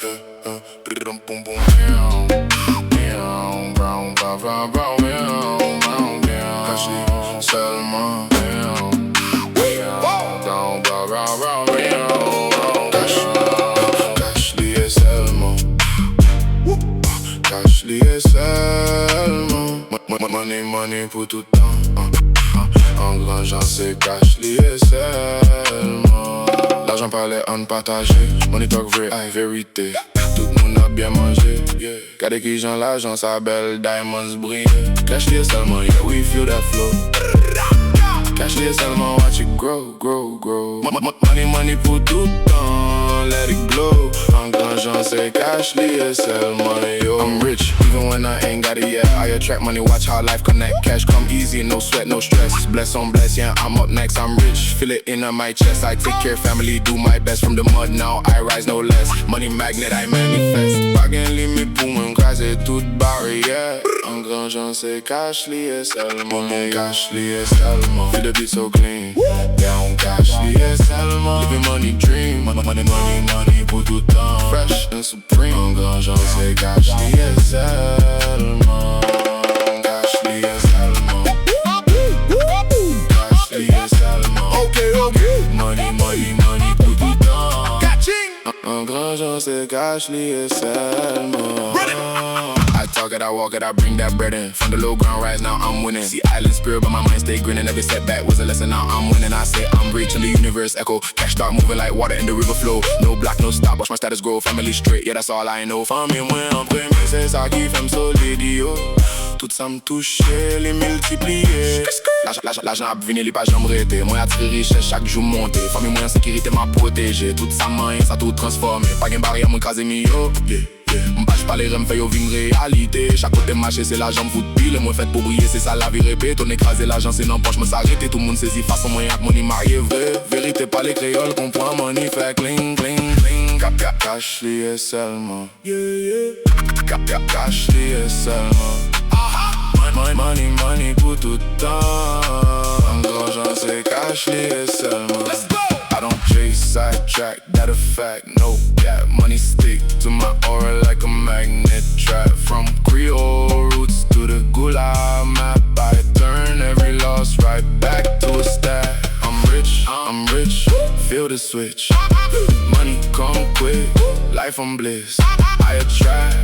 Boom boom meow, meow, brown, brown, brown, brown, meow, brown, meow. Kaçlı Selma, meow, meow, brown, brown, brown, brown, meow. Kaçlı Selma, kaçlı Selma. Money, money pour tout temps. Engrangeant c'est Kaçlı Selma. L'argent parlait en partagé, money talk vrai, aïe vérité. Tout le monde a bien mangé, yeah. Gardez qui j'en l'argent, sa belle diamonds brille. Kaçlı Selma, yeah, we feel that flow. Kaçlı Selma, watch it grow, grow, grow. Money, money pour tout temps, let it glow. Engrangeant c'est Kaçlı Selma, yo. I'm rich, even when I ain't got it yet. I attract money, watch how life connect. Cash come easy, no sweat, no stress. Bless on bless, yeah, I'm up next, I'm rich. Feel it in my chest, I take care, family, do my best. From the mud now, I rise no less. Money magnet, I manifest. Pas gain limite pour m'écraser toute barrière. Engrangeant c'est Kaçlı Selma, Kaçlı Selma. Feel the beat so clean, yeah, on Kaçlı Selma. Living money dream, money, money, money pour tout temps. Fresh and supreme. Engrangeant c'est Kaçlı Selma. Kaçlı Selma. Kaçlı Selma. Okay. Money, money, money pour tout temps. Engrangeant c'est Kaçlı Selma. I talk it, I walk it, I bring that bread in. From the low ground rise, now I'm winning. See island spirit, but my mind stay grinning. Every setback was a lesson, now I'm winning. I say I'm reaching the universe echo. Cash start moving like water in the river flow. No block, no stop, watch my status grow. Family straight, yeah, that's all I know. Famille moi en premier, c'est ça qui fait me solidio. Tout ça me touche, les multiplier. L'argent a venir, les pas jamais arrêté. Moi attiré richesse, chaque jour monter. Famille moi en sécurité, m'a protégé. Tout ça moyen, ça tout transformé. Pas gain barrière, moi crasé mi yo. M'bâche pas les rêves, fait yo vin réalité. Chaque côté marché, c'est l'argent me fout pile. Moi fait pour briller, c'est ça la vie répète. On écrasé l'argent, c'est non poche, me s'arrêter. Tout le monde saisit façon moyen que money marié vrai. Vérité pas les créoles, comprends money fait cling, cling, cling. Kaçlı Selma, Kaçlı Selma. Money, money pour tout temps. Engrangeant c'est Kaçlı Selma. I don't chase, sidetrack, that a fact, no gap. Money stick to my aura like a magnet trap. From Creole roots to the Gula map, I turn every loss right back to a stat. I'm rich, feel the switch. Money come quick, life on bliss. I attract,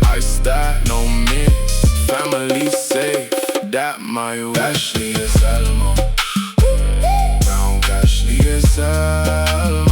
I stack, no miss. Family safe, that my way. Kaçlı Selma, brown Kaçlı Selma.